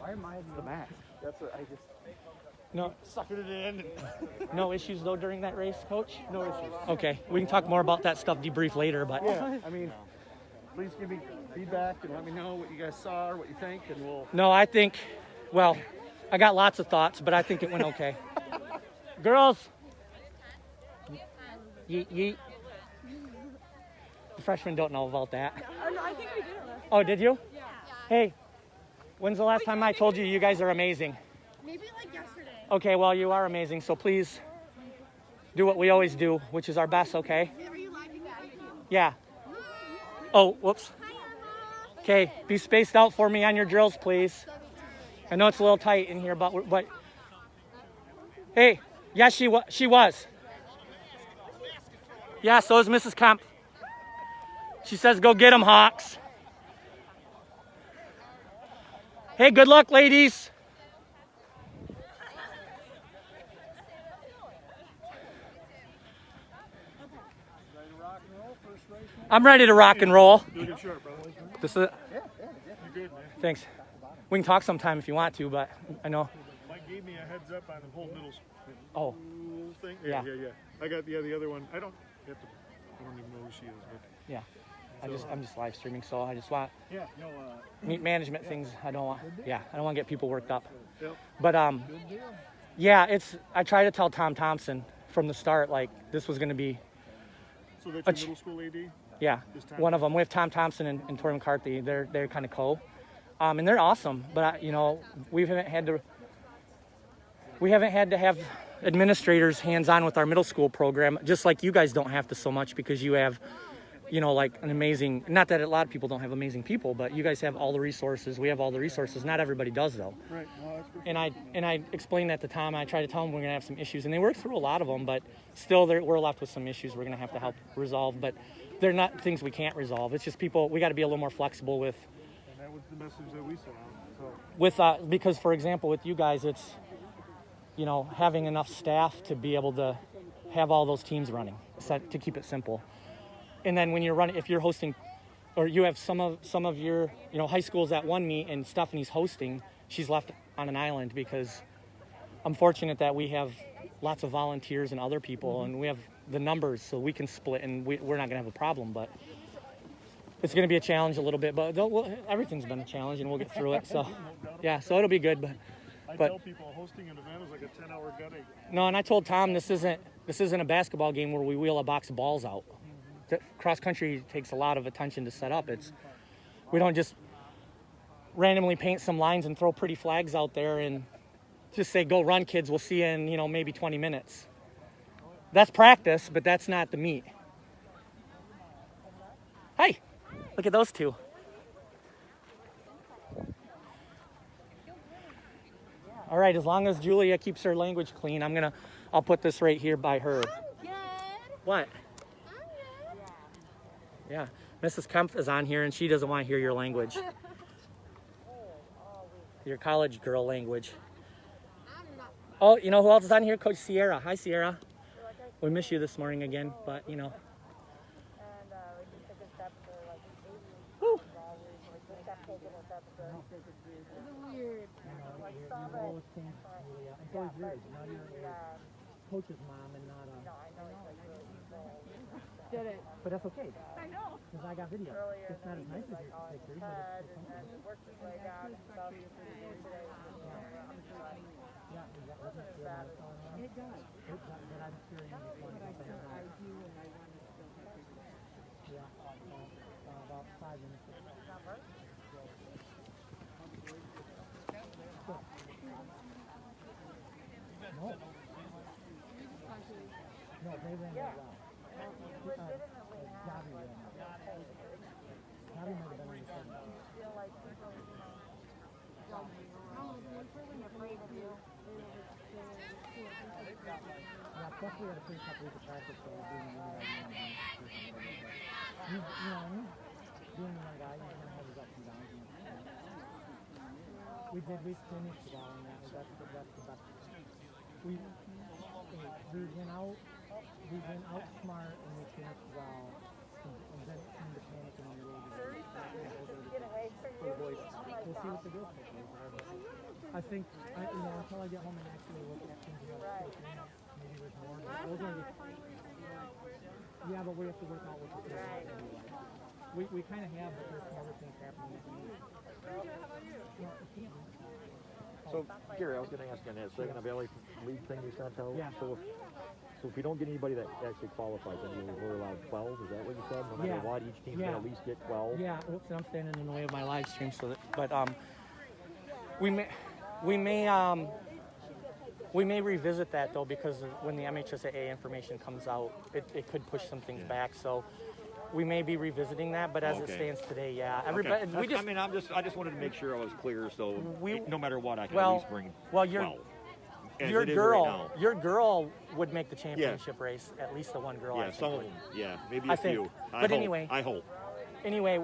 Why am I the max? That's what I just No, suckered it in. no issues though during that race, Coach? No issues. Okay, we can talk more about that stuff debrief later, but Yeah, I mean, please give me feedback and let me know what you guys saw or what you think, and we'll. no, I think, well, I got lots of thoughts, but I think it went okay. Girls, yeet, yeet. The freshmen don't know about that. Oh, no, I think we did it last. Oh, did you? Yeah. Hey, when's the last time I told you you guys are amazing? Maybe like yesterday. Okay, well, you are amazing, so please do what we always do, which is our best, okay? Are you live back? Yeah. Oh, whoops. Okay, be spaced out for me on your drills, please. I know it's a little tight in here, but hey, yes, she was. Yeah, so is Mrs. Kemp. She says, go get 'em, Hawks. Hey, good luck, ladies. I'm ready to rock and roll. Doing it short, brother. This is, You're good, man. thanks. We can talk sometime if you want to, but I know. Mike gave me a heads up on the whole middle school Oh, thing. Yeah. Yeah. I got the other one. I don't even know who she is, but yeah. I'm just live streaming, so I just want Yeah, no, meet management things. I don't want to get people worked up. Yep. But yeah, I try to tell Tom Thompson from the start, like this was going to be, so that's your middle school AD? yeah, Is Tom- one of them. We have Tom Thompson and Tori McCarthy. They're kind of and they're awesome. But we haven't had to have administrators hands-on with our middle school program, just like you guys don't have to so much because you have, like an amazing, not that a lot of people don't have amazing people, but you guys have all the resources. We have all the resources. Not everybody does though. Right. No, that's good. And I explained that to Tom. I try to tell him we're going to have some issues, and they work through a lot of them, but still we're left with some issues we're going to have to help resolve. But they're not things we can't resolve. It's just people, we got to be a little more flexible with And that was the message that we sent out. So. because, for example, with you guys, it's, having enough staff to be able to have all those teams running, to keep it simple. And then when you're running, if you're hosting, or you have some of your, high schools at one meet and Stephanie's hosting, she's left on an island because I'm fortunate that we have lots of volunteers and other people, and we have the numbers so we can split, and we're not going to have a problem. But it's going to be a challenge a little bit, but everything's been a challenge, and we'll get through it. So, yeah, so it'll be good. I But tell people hosting an event is like a 10-hour gutting. no, and I told Tom this isn't a basketball game where we wheel a box of balls out. Cross country takes a lot of attention to set up. We don't just randomly paint some lines and throw pretty flags out there and just say, go run, kids, we'll see you in, maybe 20 minutes. That's practice, but that's not the meet. Hey, look at those two. All right, as long as Julia keeps her language clean, I'll put this right here by her. Good. What? Yeah, Mrs. Kempf is on here, and she doesn't want to hear your language. Your college girl language. Oh, you know who else is on here? Coach Sierra. Hi, Sierra. We miss you this morning again, but Woo. Coach's mom and not Did it. But that's okay. I know. Because I got video. It's not as nice as your pictures. It does. But I'm hearing about 5 minutes. No, they ran that well. Gabby ran that well. Gabby might have been in the second. Yeah, plus we had a pretty tough week of practice, so we're doing one guy. You know what I mean? Doing one guy, you're going to have his ups and downs. We finished well on that. That's the best. We went out smart and we finished well. then seem to panic and you're really for the boys. We'll see what the girls pick are. But I think, until I get home and actually look at things, maybe there's more. But those are yeah, but we have to work out what the kids are going to be like. We kind of have, but there's some other things happening that we need. How about you? So, Gary, I was going to ask you on that Saginaw Valley League thing you sent out. Yeah. So if we don't get anybody that actually qualifies, then we're allowed 12. Is that what you said? No matter what, each team can at least get 12. Yeah. Oops, I'm standing in the way of my live stream, so that. But we may revisit that though, because when the MHSAA information comes out, it could push some things back. So. We may be revisiting that, but as it stands today, yeah. Everybody, I just wanted to make sure I was clear, so no matter what, I can at least bring 12. Your girl would make the championship race. At least the one girl. Yeah, some of them. Yeah, maybe I a think. few. I hope. Anyway,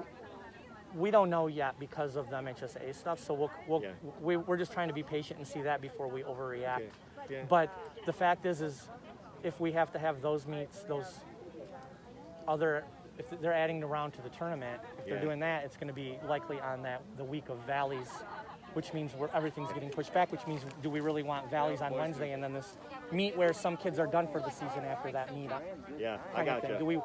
we don't know yet because of the MHSA stuff. So we're just trying to be patient and see that before we overreact. Okay. Yeah. But the fact is if we have to have those meets, those other. If they're adding the round to the tournament, if they're doing that, it's going to be likely on the week of Valleys, which means everything's getting pushed back, which means do we really want Valleys on Wednesday and then this meet where some kids are done for the season after that meet? Yeah, I got you. Do we,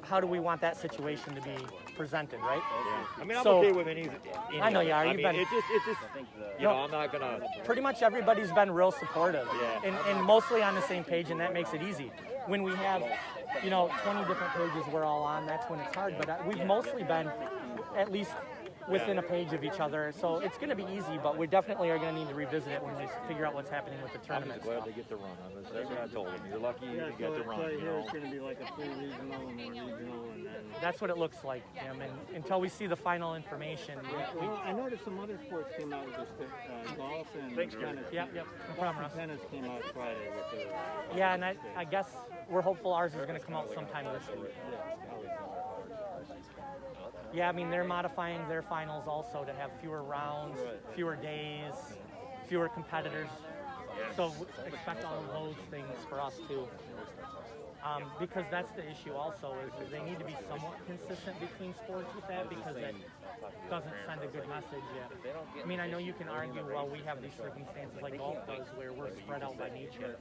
how do we want that situation to be presented, right? Yeah. I mean, I'm okay with any. I know you are. It's just, I'm not going to. Pretty much everybody's been real supportive Yeah. and mostly on the same page, and that makes it easy. When we have 20 different pages we're all on, that's when it's hard. But we've mostly been at least within a page of each other. So it's going to be easy, but we definitely are going to need to revisit it when we figure out what's happening with the tournament. I'm just glad they get to run. That's what I told them. You're lucky you get to run. It's going to be like a full regional and a regional. And then... That's what it looks like, Jim. And until we see the final information. I noticed some other sports came out with this golf and tennis. Yep. No problem, Russ. Tennis came out Friday with the... Yeah, and I guess we're hopeful ours is going to come out sometime this week. Yeah, I mean, they're modifying their finals also to have fewer rounds, fewer days, fewer competitors. So expect all of those things for us too. Because that's the issue also, is they need to be somewhat consistent between sports with that, because it doesn't send a good message yet. I mean, I know you can argue, well, we have these circumstances like golf does where we're spread out by nature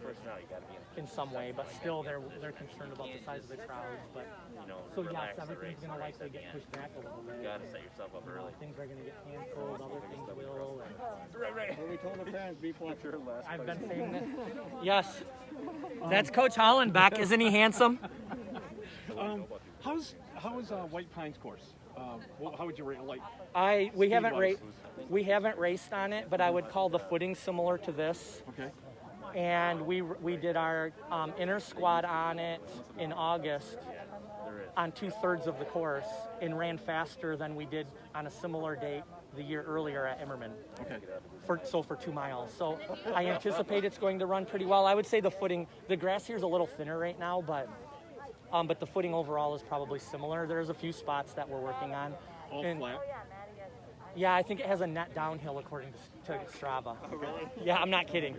in some way, but still they're concerned about the size of the crowds. But so yes, everything's going to likely get pushed back a little bit. You got to set yourself up early. Things are going to get canceled, other things will. Well, we told the parents, be flexible. I've been saying that. Yes. That's Coach Hollenbeck. Isn't he handsome? How is White Pines course? How would you rate it? We haven't raced on it, but I would call the footing similar to this. Okay. And we did our inner squad on it in August on 2/3 of the course and ran faster than we did on a similar date the year earlier at Emmerman. Okay. For 2 miles. So I anticipate it's going to run pretty well. I would say the grass here is a little thinner right now, but the footing overall is probably similar. There's a few spots that we're working on. All flat? Yeah, I think it has a net downhill according to Strava. Oh, really? Yeah, I'm not kidding.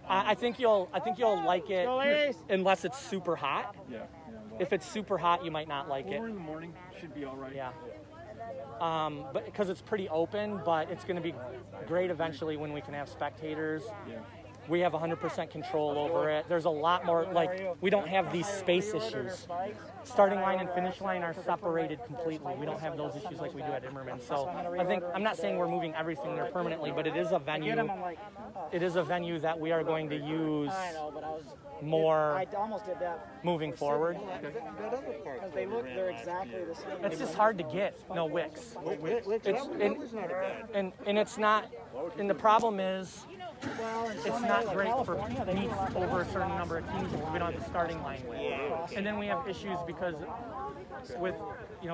I think you'll like it unless it's super hot. Yeah. If it's super hot, you might not like it. 4 in the morning should be all right. Yeah. But because it's pretty open, but it's going to be great eventually when we can have spectators. Yeah. We have 100% control over it. There's a lot more, we don't have these space issues. Starting line and finish line are separated completely. We don't have those issues like we do at Emmerman. So I'm not saying we're moving everything there permanently, but it is a venue. It is a venue that we are going to use more moving forward. They're exactly the same. It's just hard to get no wicks. And it's not, and the problem is, it's not great for meets over a certain number of teams because we don't have the starting line with. And then we have issues because with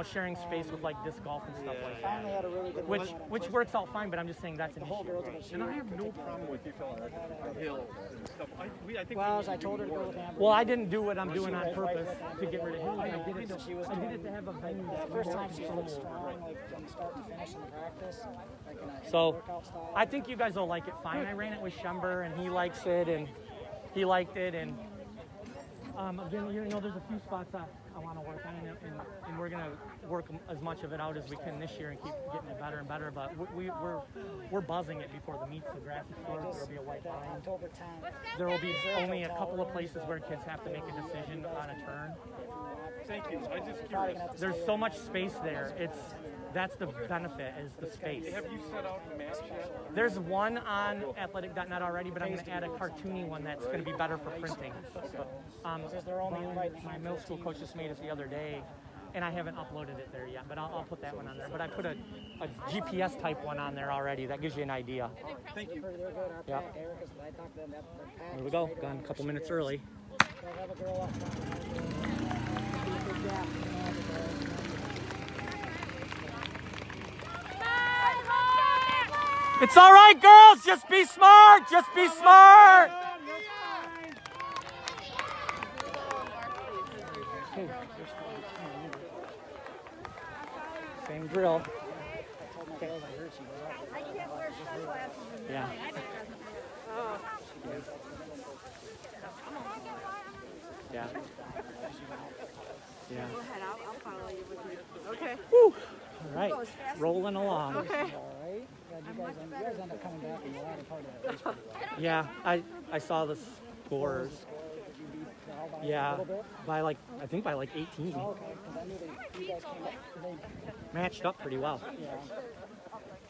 sharing space with like disc golf and stuff like that, which works out fine. But I'm just saying that's an issue. And I have no problem with you filling the hill and stuff. I think I told her to go with Amber. Well, I didn't do what I'm doing on purpose to get rid of him. I did it to have a venue that's First time she more was strong, from start to finish in the practice. So I think you guys will like it fine. I ran it with Schember and he likes it and he liked it. And again, there's a few spots I want to work on it, and we're going to work as much of it out as we can this year and keep getting it better and better. But we're buzzing it before the meets. The grass is short. There'll be a white line. October 10th. There will be only a couple of places where kids have to make a decision on a turn. Thank you. I just curious. There's so much space there. That's the benefit, is the space. Have you set out maps yet? There's one on athletic.net already, but I'm going to add a cartoony one that's going to be better for printing. My middle school coach just made it the other day, and I haven't uploaded it there yet, but I'll put that one on there. But I put a GPS type one on there already. That gives you an idea. Thank you. Yeah. Here we go. Gone a couple minutes early. It's all right, girls. Just be smart. Just be smart. Same drill. Yeah. Yeah. Yeah. Go ahead, I'll follow you with you. Okay. Woo. All right. Rolling along. Okay. You guys end up coming back in the latter part of it. Yeah, I saw the scores. Yeah, by like, I think by like 18. Okay, because I knew you guys came up. Matched up pretty well. Yeah.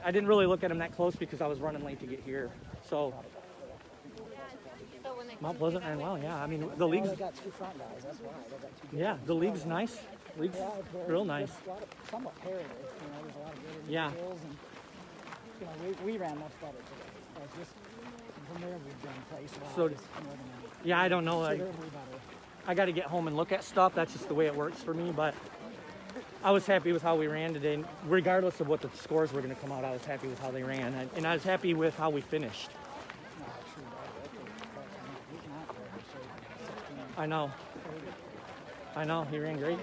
I didn't really look at them that close because I was running late to get here. So Mount Pleasant ran well. Yeah, I mean the league's. They got two front guys. That's why they got two. Yeah, the league's nice. League's real nice. A lot of, somewhat parity. There's a lot of good Yeah. skills, and we ran much better today. It's just from there we've been placed. So, yeah, I don't know. Considerably better. I got to get home and look at stuff. That's just the way it works for me. But I was happy with how we ran today. Regardless of what the scores were going to come out, I was happy with how they ran. And I was happy with how we finished. I know. He ran great.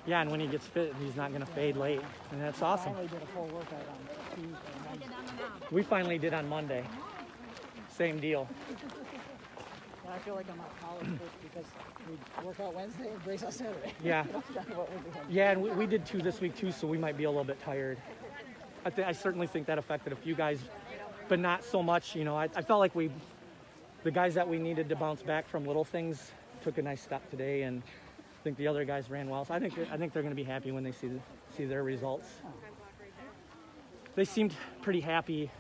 Yeah, and when he gets fit, he's not going to fade late. And that's awesome. We did a full workout on Tuesday. We finally did on Monday. Same deal. I feel like I'm not college coach because we work out Wednesday and brace on Saturday. Yeah. That's kind of what we're doing. Yeah, and we did 2 this week too, so we might be a little bit tired. I certainly think that affected a few guys, but not so much. You know, I felt like the guys that we needed to bounce back from little things took a nice step today, and I think the other guys ran well. So I think they're going to be happy when they see their results. They seemed pretty happy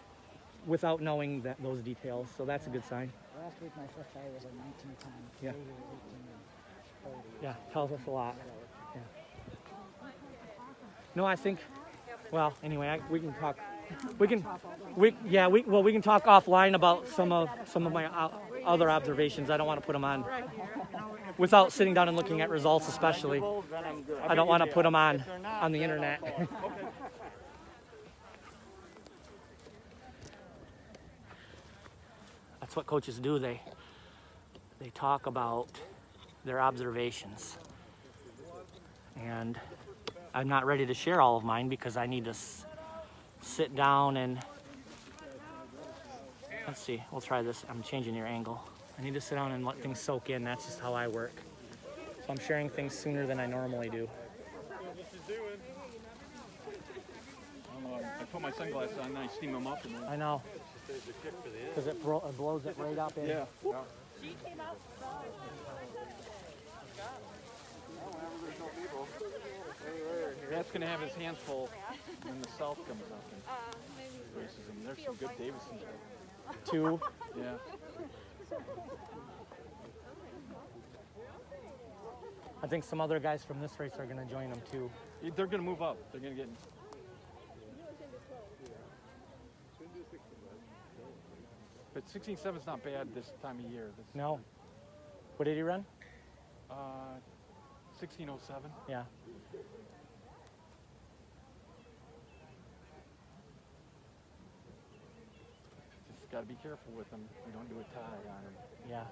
without knowing those details, so that's a good sign. Last week my fifth guy was a 19 times. Yeah. 18 and 30. Yeah, tells us a lot. Yeah. No, I think. Well, anyway, we can talk. We can talk offline about some of my other observations. I don't want to put them on without sitting down and looking at results, especially. I don't want to put them on the internet. That's what coaches do. They talk about their observations. And I'm not ready to share all of mine because I need to sit down and let's see, we'll try this. I'm changing your angle. I need to sit down and let things soak in. That's just how I work. So I'm sharing things sooner than I normally do. I put my sunglasses on and I steam them up. And I know. Because it blows it right up in. Yeah. That's going to have his hands full when the South comes up and races him. There's some good Davidsons. 2. Yeah. I think some other guys from this race are going to join them too. They're going to move up. They're going to get. But 16.7 is not bad this time of year. No. What did he run? 16.07. Yeah. Just got to be careful with them. We don't do a tie on them. Yeah.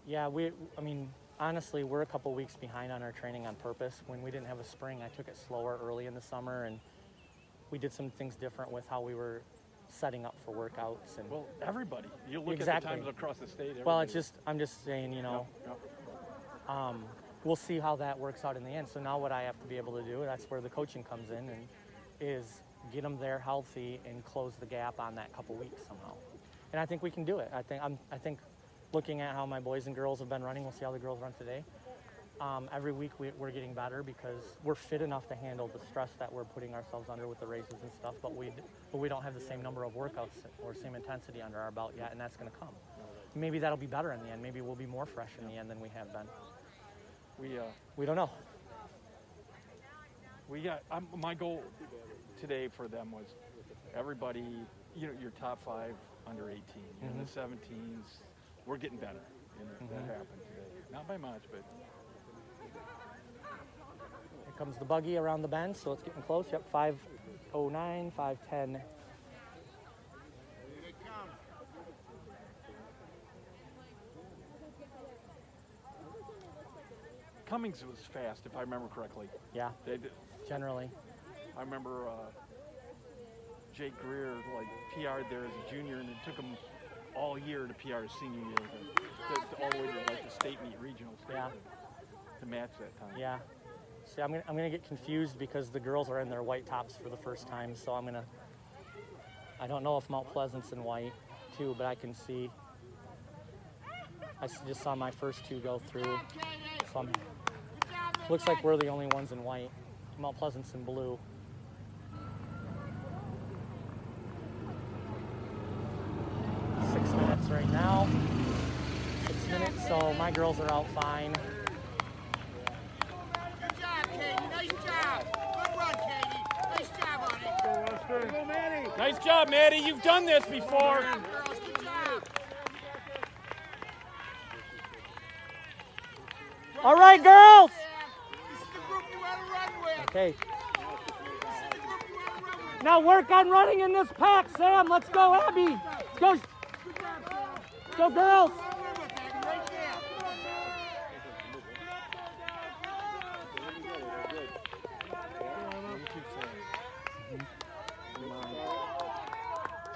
Yeah, I mean, honestly, we're a couple weeks behind on our training on purpose. When we didn't have a spring, I took it slower early in the summer, and we did some things different with how we were setting up for workouts. And Well, everybody. You look Exactly. at the times across the state. well, everybody- I'm just saying, you know, Yep. we'll see how that works out in the end. So now what I have to be able to do, that's where the coaching comes in, and is get them there healthy and close the gap on that couple weeks somehow. And I think we can do it. I think looking at how my boys and girls have been running, we'll see how the girls run today. Every week we're getting better because we're fit enough to handle the stress that we're putting ourselves under with the races and stuff, but we don't have the same number of workouts or same intensity under our belt yet, and that's going to come. Maybe that'll be better in the end. Maybe we'll be more fresh in the end than we have been. We don't know. My goal today for them was everybody, you know, your top 5 under 18, you know, the 17s, we're getting better. You know, that happened today. Not by much, but Here comes the buggy around the bend, so it's getting close. Yep, 5:09, 5:10. Cummings was fast, if I remember correctly. Yeah, They did, generally. I remember Jake Greer like PR'd there as a junior, and it took him all year to PR his senior year, all the way to like the state meet, regional state, Yeah. to match that time. Yeah. See, I'm gonna get confused because the girls are in their white tops for the first time, so I don't know if Mount Pleasant's in white too, but I can see. I just saw my first 2 go through, so looks like we're the only ones in white. Mount Pleasant's in blue. Six minutes right now. 6 minutes, so my girls are out fine. Good job, Katie. Nice job. Good run, Katie. Nice job on it. Go, Maddie. Nice job, Maddie. You've done this before. Good job, girls. Good job. All right, girls. This is the group you want to run with. Okay. This is the group you want to run with. Now work on running in this pack, Sam. Let's go, Abby. Let's go. Let's go, girls. Run with, Abby, right there.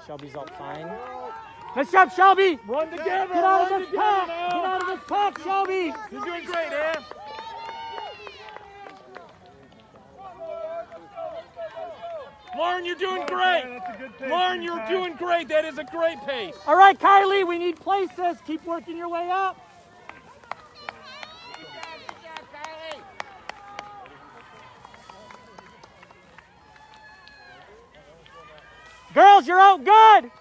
Shelby's up fine. Nice job, Shelby. Run together. Get out of this pack. Get out of this pack, Shelby. You're doing great, Ann. Lauren, you're doing great. Lauren, you're doing great. That is a great pace. All right, Kylie, we need places. Keep working your way up. Good job, Kylie. Girls, you're out good.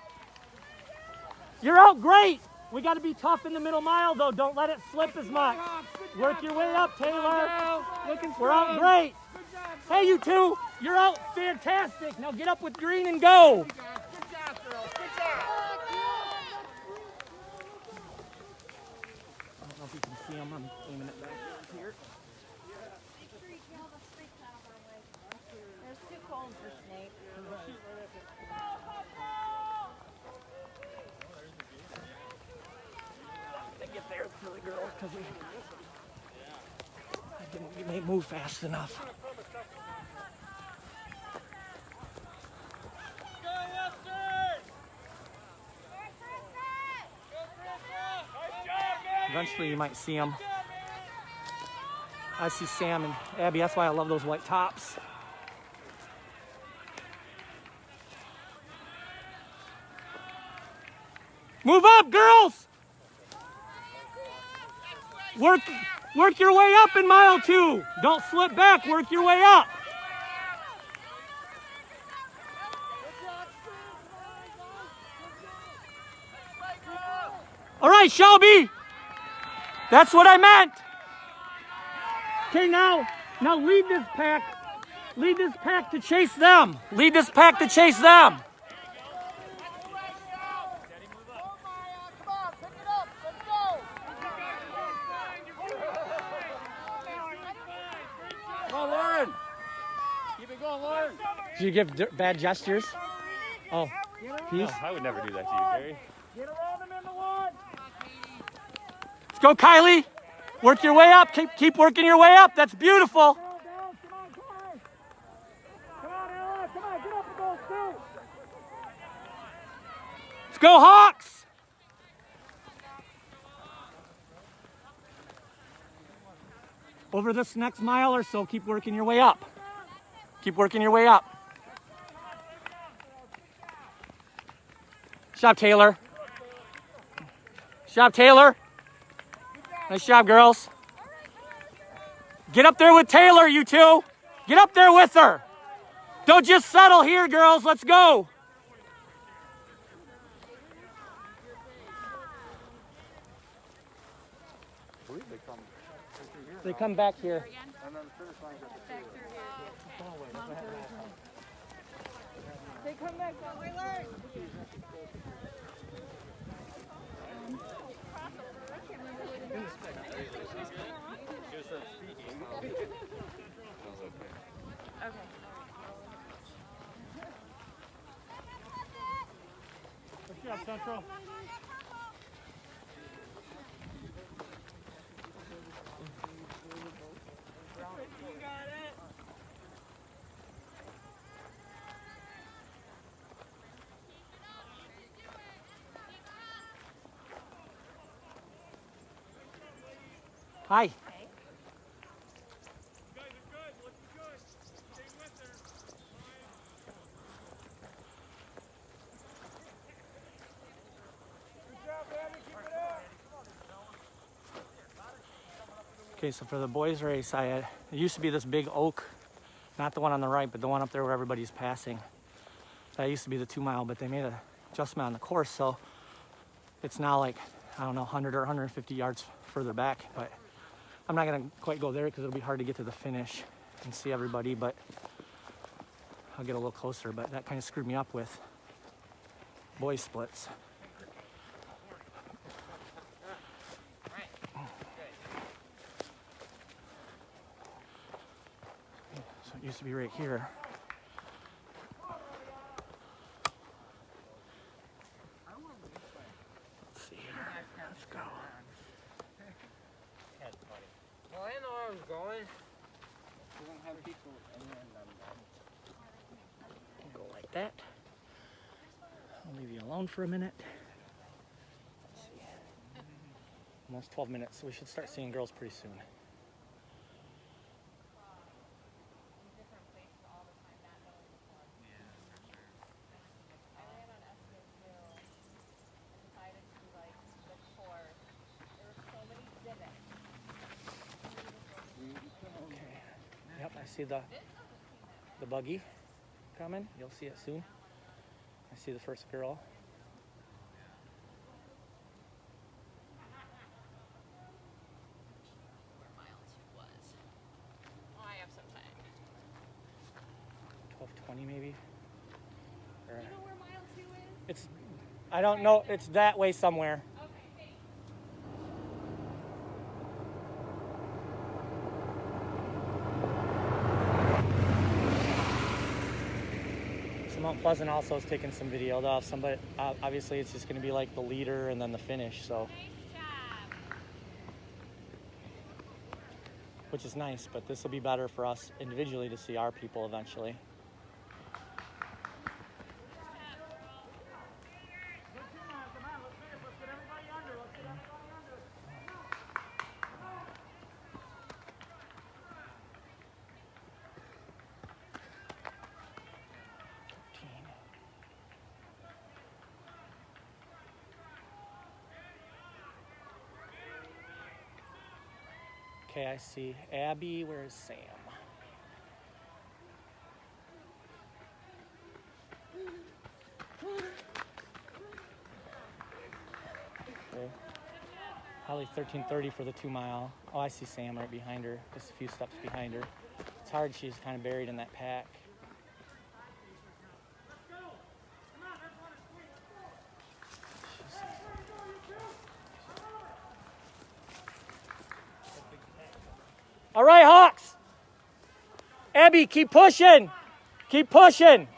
You're out great. We got to be tough in the middle mile, though. Don't let it slip as much. Work your way up, Taylor. We're out great. Hey, you two, you're out fantastic. Now get up with green and go. Good job, girls. Good job. I don't know if you can see them. I'm aiming it back here. There's too cold for Snake. To get there for the girls because we may move fast enough. Eventually you might see them. I see Sam and Abby. That's why I love those white tops. Move up, girls! Work your way up in mile 2. Don't slip back. Work your way up. All right, Shelby. That's what I meant. Okay, now lead this pack. Lead this pack to chase them. Lead this pack to chase them. Did you give bad gestures? Oh, peace. I would never do that to you, Gary. Let's go, Kylie. Work your way up. Keep working your way up. That's beautiful. Over this next mile or so, keep working your way up. Keep working your way up. Good job, Taylor. Good job, Taylor. Nice job, girls. Get up there with Taylor, you two. Get up there with her. Don't just settle here, girls. Let's go. They come back here. They come back that way, Larry. Good job, Central. Hi. Okay, so for the boys race, it used to be this big oak, not the one on the right, but the one up there where everybody's passing. That used to be the 2 mile, but they made an adjustment on the course, so it's now like, I don't know, 100 or 150 yards further back, but I'm not gonna quite go there because it'll be hard to get to the finish and see everybody, but I'll get a little closer, but that kind of screwed me up with boys splits. So it used to be right here. Let's see here. Let's go. Well, I know where I was going. We're going to have people and then Go like that. I'll leave you alone for a minute. Let's see. Almost 12 minutes, so we should start seeing girls pretty soon. Yep, I see the buggy coming. You'll see it soon. I see the first girl. Where mile 2 was. Oh, I have some time. 12:20 maybe. Or, You know where mile 2 is? it's, I don't know. It's that way somewhere. Okay, thanks. So Mount Pleasant also is taking some video though. Somebody, obviously, it's just going to be like the leader and then the finish. So, which is nice, but this will be better for us individually to see our people eventually. Okay, I see Abby. Where's Sam? Okay. Probably 13:30 for the 2 mile. Oh, I see Sam right behind her, just a few steps behind her. It's hard, she's kind of buried in that pack. All right, Hawks. Abby, keep pushing. Keep pushing.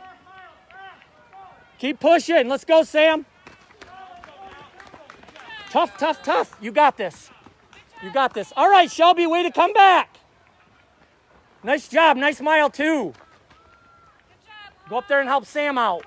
Keep pushing. Let's go, Sam. Tough, tough, tough. You got this. You got this. All right, Shelby, way to come back. Nice job. Nice mile, too. Go up there and help Sam out.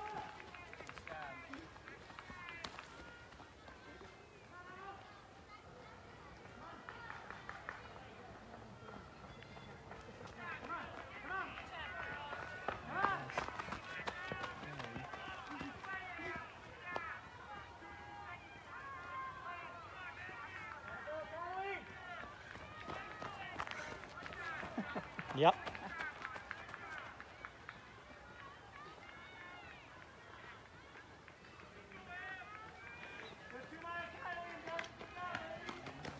Yep.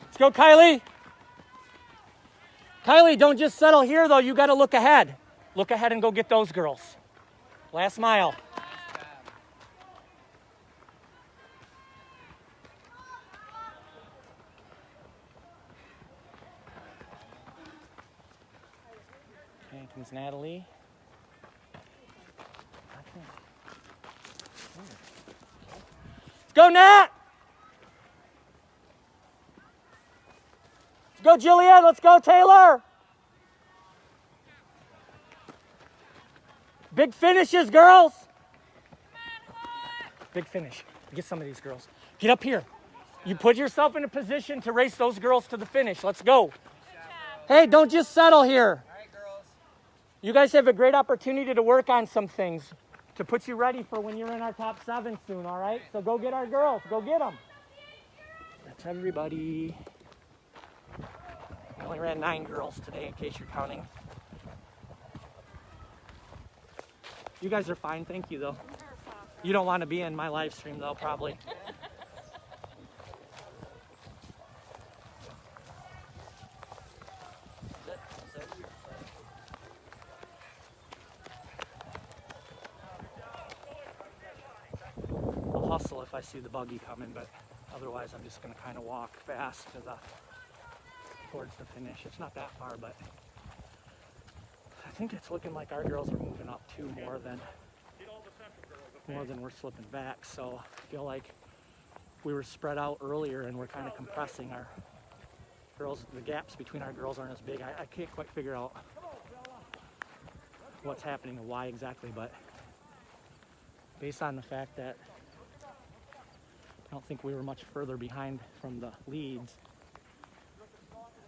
Let's go, Kylie. Kylie, don't just settle here, though. You got to look ahead. Look ahead and go get those girls. Last mile. Okay, comes Natalie. Let's go, Nat! Let's go, Jillian. Let's go, Taylor. Big finishes, girls. Big finish. Get some of these girls. Get up here. You put yourself in a position to race those girls to the finish. Let's go. Hey, don't just settle here. All right, girls. You guys have a great opportunity to work on some things to put you ready for when you're in our top 7 soon, all right? So go get our girls. Go get them. That's everybody. I only ran 9 girls today, in case you're counting. You guys are fine. Thank you, though. You don't want to be in my live stream, though, probably. I'll hustle if I see the buggy coming, but otherwise I'm just going to kind of walk fast towards the finish. It's not that far, but I think it's looking like our girls are moving up too more than we're slipping back. So I feel like we were spread out earlier and we're kind of compressing our girls. The gaps between our girls aren't as big. I can't quite figure out what's happening and why exactly, but based on the fact that I don't think we were much further behind from the leads,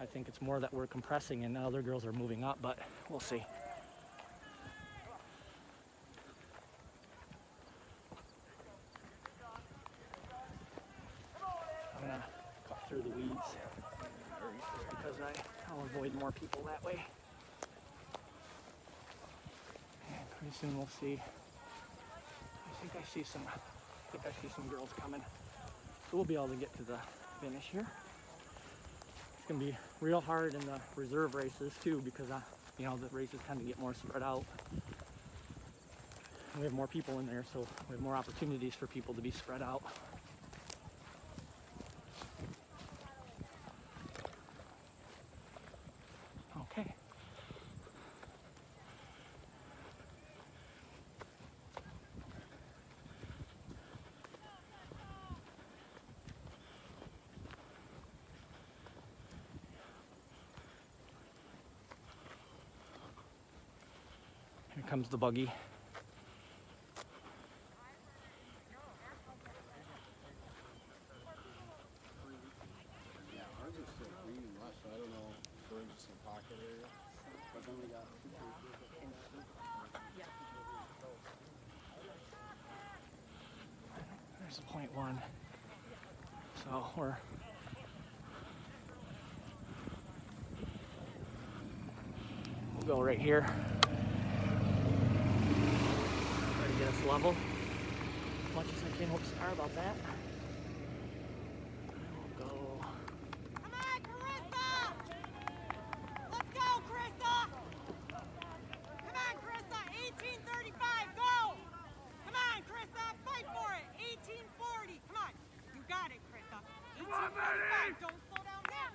I think it's more that we're compressing and other girls are moving up, but we'll see. I'm gonna cut through the weeds because I'll avoid more people that way. And pretty soon we'll see. I think I see some girls coming. So we'll be able to get to the finish here. It's gonna be real hard in the reserve races too, because the races kind of get more spread out. And we have more people in there, so we have more opportunities for people to be spread out. Okay. Here comes the buggy. There's a .1. So we'll go right here. Try to get us level as much as I can. Oops, sorry about that. I will go. Come on, Carissa! Let's go, Carissa! Come on, Carissa! 1835, go! Come on, Carissa! Fight for it! 1840! Come on! You got it, Carissa! 1835! Don't slow down there!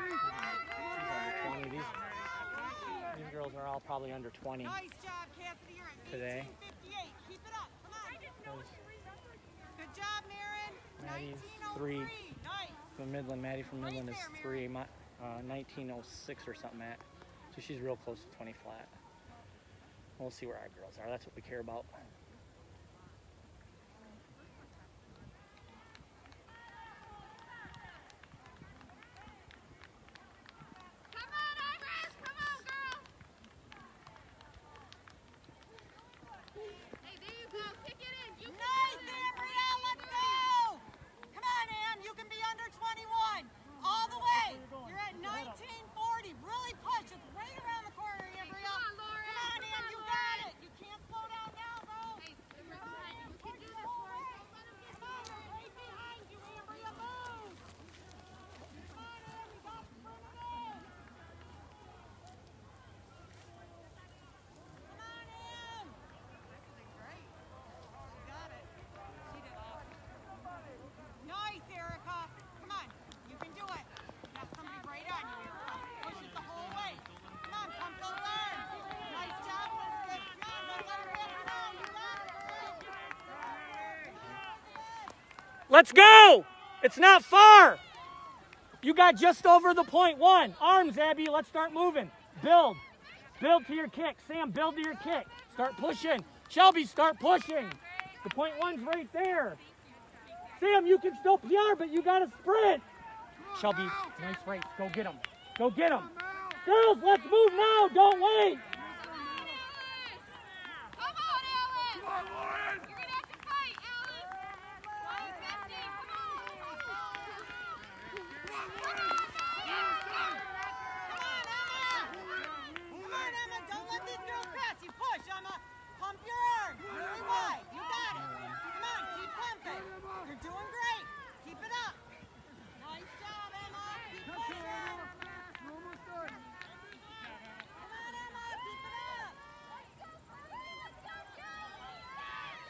She's under 20. These girls are all probably under 20 Nice job, Cassidy. You're at today. 1858. Keep it up. Come on. Good job, Marin. Maddie's 1903. 3. Nice. From Midland, Maddie from Midland is 3. 1906 or something at. So she's real close to 20 flat. We'll see where our girls are. That's what we care about. Nice, Gabrielle. Let's go. Come on, Ann. Let's go. It's not far. You got just over the point one. Arms, Abby. Let's start moving. Build. Build to your kick. Sam, build to your kick. Start pushing. Shelby, start pushing. The point one's right there. Sam, you can still PR, but you got to sprint. Shelby, nice race. Go get him. Go get him. Girls, let's move now. Don't wait. Come on, Ellen! Come on, Lauren! You're gonna have to fight, Ellen! 150, come on! Come on, Emma! Come on, Emma! Don't let these girls pass you. Push, Emma! Pump your arms. Really wide. You got it. Come on, keep pumping. You're doing great. Keep it up. Nice job, Emma. Keep pushing.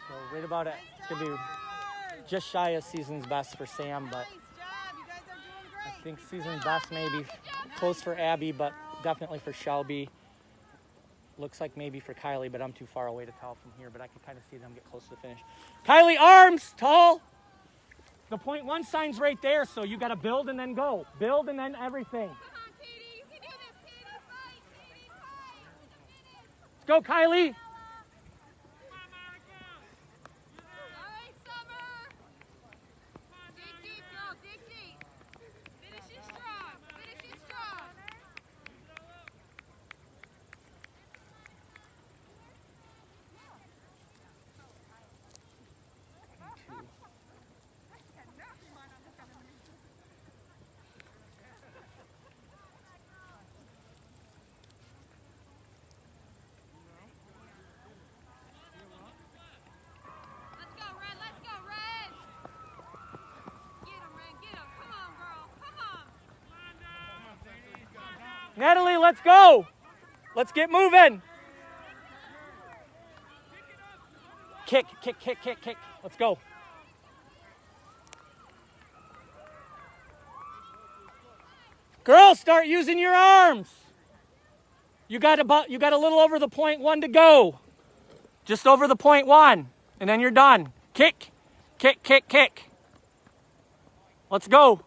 So right about it. It's going to be just shy of season's best for Sam, but Nice job. You guys are doing great. I think season's best maybe close for Abby, but definitely for Shelby. Looks like maybe for Kylie, but I'm too far away to tell from here, but I can kind of see them get close to the finish. Kylie, arms, tall. The point one sign's right there, so you got to build and then go. Build and then everything. Come on, Katie. You can do this, Katie. Fight, Katie. Fight. Let's go, Kylie. All right, Summer. Dig deep, girl. Dig deep. Finish it strong. Finish it strong. Let's go, Red. Let's go, Red. Get him, Red. Get him. Come on, girl. Come on. Natalie, let's go. Let's get moving. Kick, kick, kick, kick, kick. Let's go. Girls, start using your arms. You got a little over the point one to go. Just over the point one, and then you're done. Kick, kick, kick, kick. Let's go.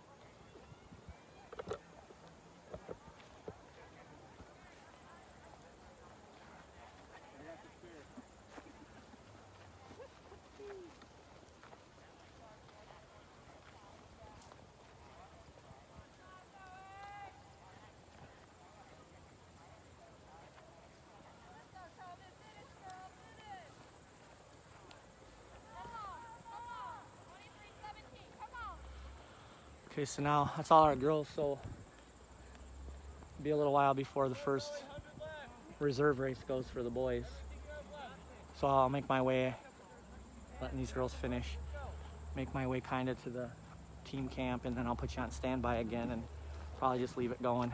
Okay, so now that's all our girls, so it'll be a little while before the first reserve race goes for the boys. So I'll make my way, letting these girls finish, make my way kind of to the team camp, and then I'll put you on standby again and probably just leave it going.